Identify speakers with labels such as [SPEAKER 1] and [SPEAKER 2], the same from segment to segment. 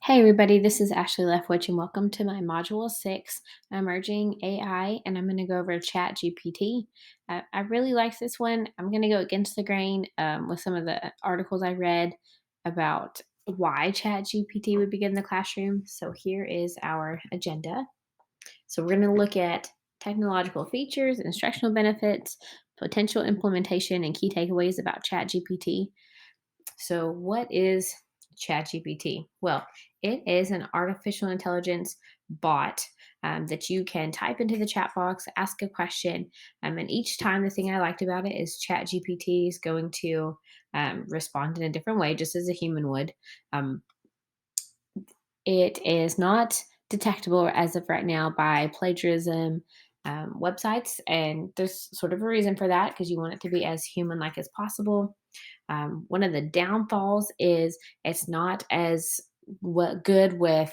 [SPEAKER 1] Hey everybody, this is Ashley Leftwich and welcome to my Module 6, Emerging AI, and I'm going to go over ChatGPT. I really like this one. I'm going to go against the grain with some of the articles I read about why ChatGPT would begin the classroom. So here is our agenda. So we're going to look at technological features, instructional benefits, potential implementation, and key takeaways about ChatGPT. So, what is ChatGPT? Well, it is an artificial intelligence bot that you can type into the chat box, ask a question, and each time the thing I liked about it is ChatGPT is going to respond in a different way, just as a human would. Um, it is not detectable as of right now by plagiarism websites, and there's sort of a reason for that because you want it to be as human like as possible. One of the downfalls is it's not as good with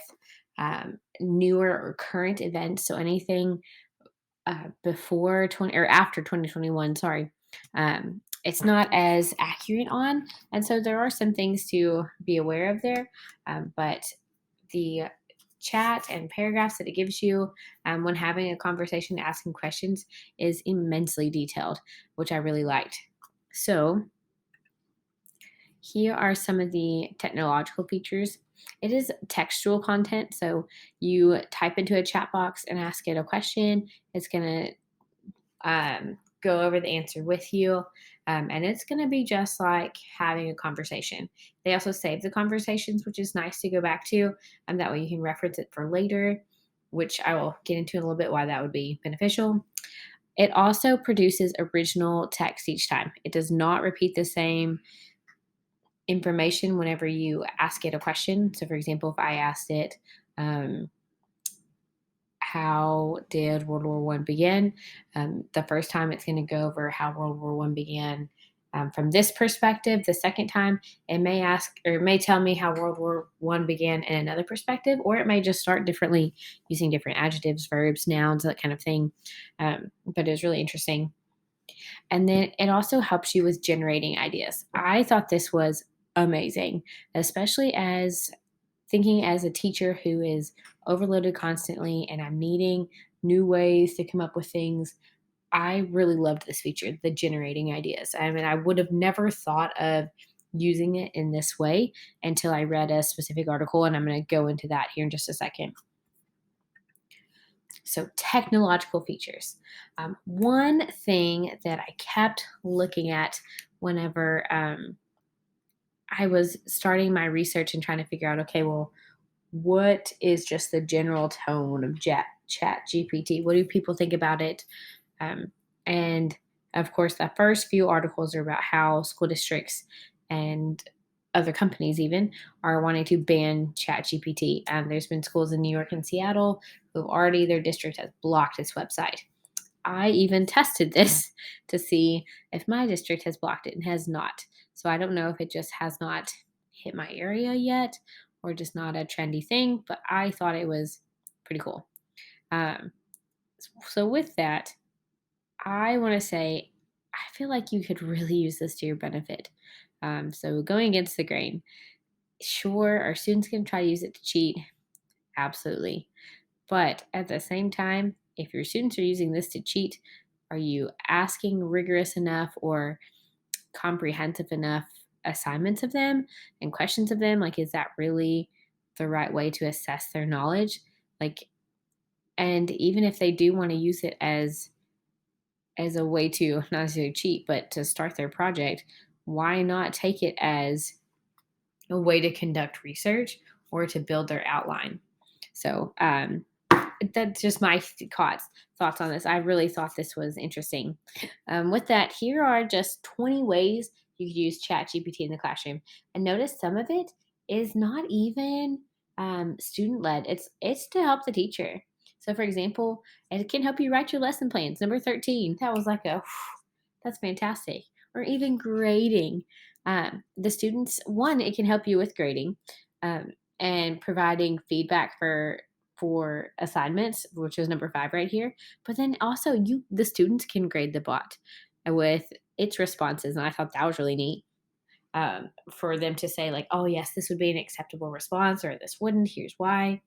[SPEAKER 1] newer or current events. So anything before 20 or after 2021, sorry, it's not as accurate on. And so there are some things to be aware of there. But the chat and paragraphs that it gives you when having a conversation, asking questions is immensely detailed, which I really liked. So, here are some of the technological features. It is textual content, so you type into a chat box and ask it a question. It's going to go over the answer with you, and it's going to be just like having a conversation. They also save the conversations, which is nice to go back to, and that way you can reference it for later, which I will get into in a little bit why that would be beneficial. It also produces original text each time. It does not repeat the same information whenever you ask it a question. So, for example, if I asked it, um, how did World War One begin? The first time it's going to go over how World War One began from this perspective. The second time, it may ask or it may tell me how World War One began in another perspective, or it may just start differently using different adjectives, verbs, nouns, that kind of thing. But it's really interesting. And then it also helps you with generating ideas. I thought this was amazing, especially as thinking as a teacher who is overloaded constantly and I'm needing new ways to come up with things. I really loved this feature, the generating ideas. I mean, I would have never thought of using it in this way until I read a specific article, and I'm going to go into that here in just a second. So, technological features. One thing that I kept looking at whenever I was starting my research and trying to figure out, okay, well, what is just the general tone of Chat GPT? What do people think about it? Um, and of course, the first few articles are about how school districts and other companies even are wanting to ban Chat GPT. There's been schools in New York and Seattle who have already, their district has blocked its website. I even tested this to see if my district has blocked it and has not. So I don't know if it just has not hit my area yet or just not a trendy thing, but I thought it was pretty cool. Um, so with that, I want to say I feel like you could really use this to your benefit. So going against the grain, sure, our students can try to use it to cheat, absolutely. But at the same time, if your students are using this to cheat, are you asking rigorous enough or comprehensive enough assignments of them and questions of them? Like, is that really the right way to assess their knowledge? Like, and even if they do want to use it as a way to not necessarily cheat, but to start their project, why not take it as a way to conduct research or to build their outline? So, that's just my thoughts on this. I really thought this was interesting. With that, here are just 20 ways you could use ChatGPT in the classroom. And notice some of it is not even student led. It's to help the teacher. So, for example, it can help you write your lesson plans. Number 13. That was like a that's fantastic. Or even grading. The students, one, it can help you with grading and providing feedback for assignments, which is number 5 right here. But then also the students can grade the bot with its responses, and I thought that was really neat. for them to say, like, oh, yes, this would be an acceptable response, or this wouldn't. Here's why.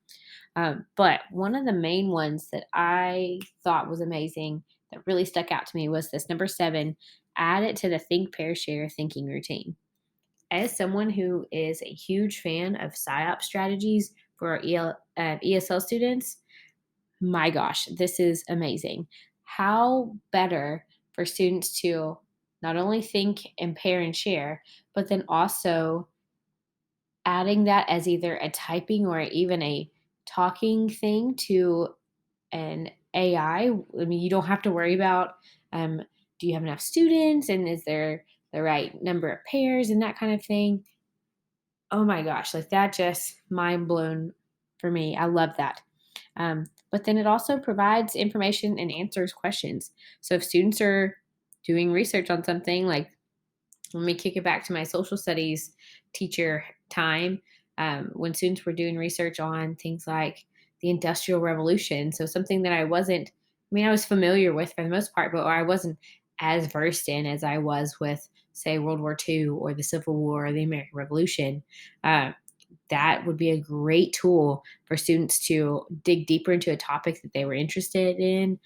[SPEAKER 1] But one of the main ones that I thought was amazing that really stuck out to me was this number 7: add it to the think, pair, share thinking routine. As someone who is a huge fan of PSYOP strategies for our ESL students, my gosh, this is amazing. How better for students to not only think and pair and share, but then also adding that as either a typing or even a talking thing to an AI. I mean, you don't have to worry about, um, do you have enough students and is there the right number of pairs and that kind of thing. Oh my gosh, like that just mind blown for me. I love that. But then it also provides information and answers questions. So if students are doing research on something, like, let me kick it back to my social studies teacher time, when students were doing research on things like the Industrial Revolution. So something that I was familiar with for the most part, but I wasn't as versed in as I was with, say, World War II or the Civil War or the American Revolution. Uh, that would be a great tool for students to dig deeper into a topic that they were interested in,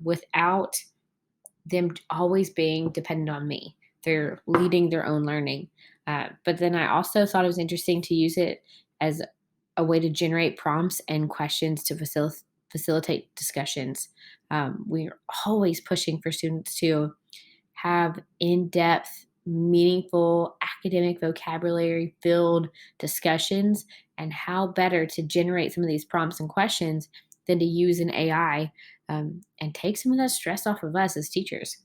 [SPEAKER 1] without them always being dependent on me. They're leading their own learning. But then I also thought it was interesting to use it as a way to generate prompts and questions to facilitate discussions. We're always pushing for students to have in depth, meaningful, academic vocabulary filled discussions. And how better to generate some of these prompts and questions than to use an AI, and take some of that stress off of us as teachers.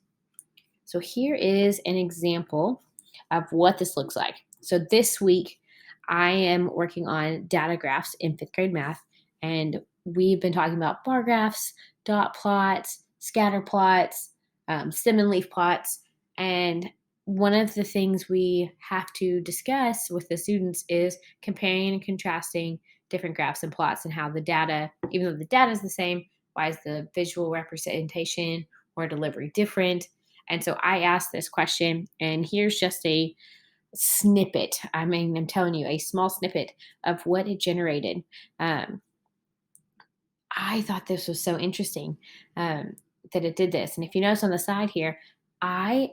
[SPEAKER 1] So, here is an example of what this looks like. So, this week, I am working on data graphs in fifth grade math, and we've been talking about bar graphs, dot plots, scatter plots, stem and leaf plots. And one of the things we have to discuss with the students is comparing and contrasting different graphs and plots, and how the data, even though the data is the same, why is the visual representation or delivery different? And so I asked this question, and here's just a snippet. I mean, I'm telling you, a small snippet of what it generated. Um, I thought this was so interesting, that it did this. And if you notice on the side here, I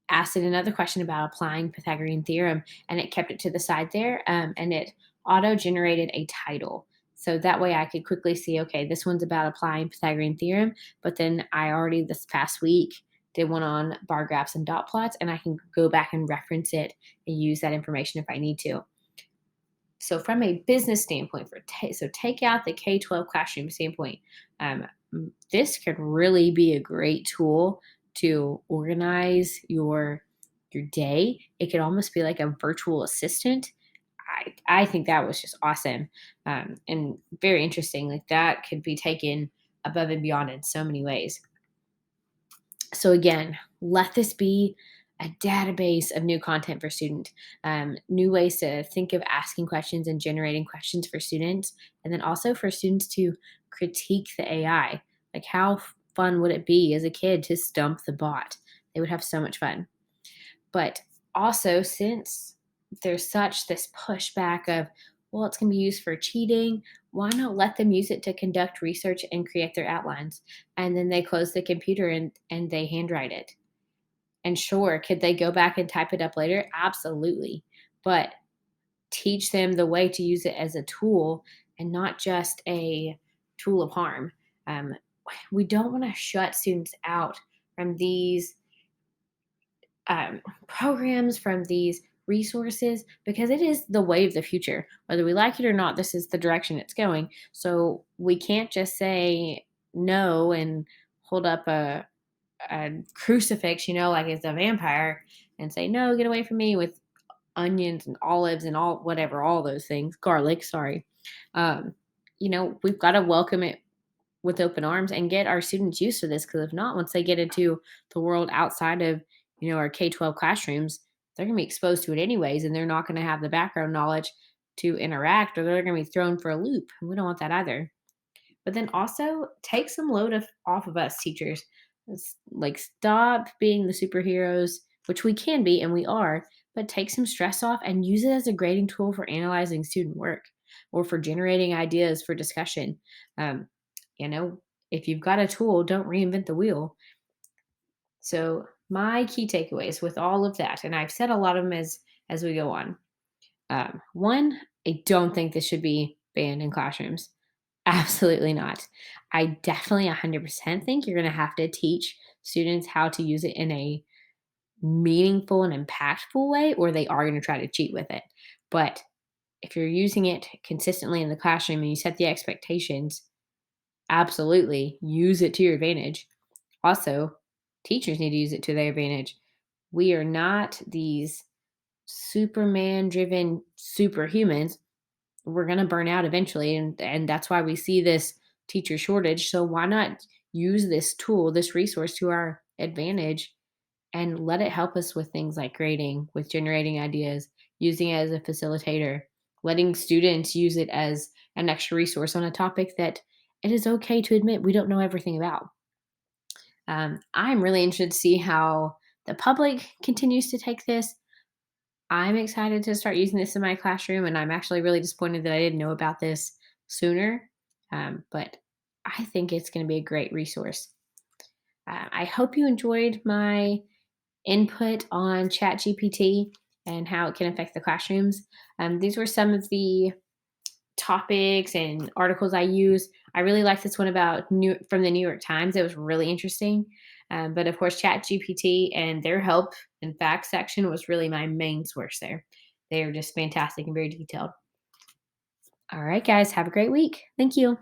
[SPEAKER 1] asked it another question about applying Pythagorean theorem, and it kept it to the side there, and it auto generated a title. So that way I could quickly see, okay, this one's about applying Pythagorean theorem, but then I already this past week did one on bar graphs and dot plots, and I can go back and reference it and use that information if I need to. So from a business standpoint, so take out the K-12 classroom standpoint, um, this could really be a great tool to organize your day. It could almost be like a virtual assistant. I think that was just awesome, and very interesting. Like that could be taken above and beyond in so many ways. So again, let this be a database of new content for students, new ways to think of asking questions and generating questions for students, and then also for students to critique the AI. Like, how fun would it be as a kid to stump the bot? They would have so much fun. But also, since there's such this pushback of, well, it's going to be used for cheating, why not let them use it to conduct research and create their outlines? And then they close the computer and they handwrite it. And sure, could they go back and type it up later? Absolutely. But teach them the way to use it as a tool and not just a tool of harm. Um, we don't want to shut students out from these, programs, from these resources, because it is the way of the future. Whether we like it or not, this is the direction it's going. So we can't just say no and hold up a crucifix, like it's a vampire, and say, no, get away from me, with onions and olives and all, whatever, all those things, garlic, sorry. Um, we've got to welcome it with open arms and get our students used to this, because if not, once they get into the world outside of, our K-12 classrooms, they're going to be exposed to it anyways, and they're not going to have the background knowledge to interact, or they're going to be thrown for a loop. And we don't want that either. But then also take some off of us teachers. Like, stop being the superheroes, which we can be and we are, but take some stress off and use it as a grading tool for analyzing student work or for generating ideas for discussion. Um, you know, if you've got a tool, don't reinvent the wheel. So my key takeaways with all of that, and I've said a lot of them as we go on. One, I don't think this should be banned in classrooms. Absolutely not. I definitely 100% think you're going to have to teach students how to use it in a meaningful and impactful way, or they are going to try to cheat with it. But if you're using it consistently in the classroom and you set the expectations, absolutely use it to your advantage. Also, teachers need to use it to their advantage. We are not these Superman driven superhumans. We're going to burn out eventually. And that's why we see this teacher shortage. So, why not use this tool, this resource to our advantage and let it help us with things like grading, with generating ideas, using it as a facilitator, letting students use it as an extra resource on a topic that it is okay to admit we don't know everything about. I'm really interested to see how the public continues to take this. I'm excited to start using this in my classroom, and I'm actually really disappointed that I didn't know about this sooner. But I think it's going to be a great resource. I hope you enjoyed my input on ChatGPT and how it can affect the classrooms. These were some of the topics and articles I use. I really like this one about from the New York Times. It was really interesting. But of course, ChatGPT and their help and facts section was really my main source there. They are just fantastic and very detailed. All right, guys, have a great week. Thank you.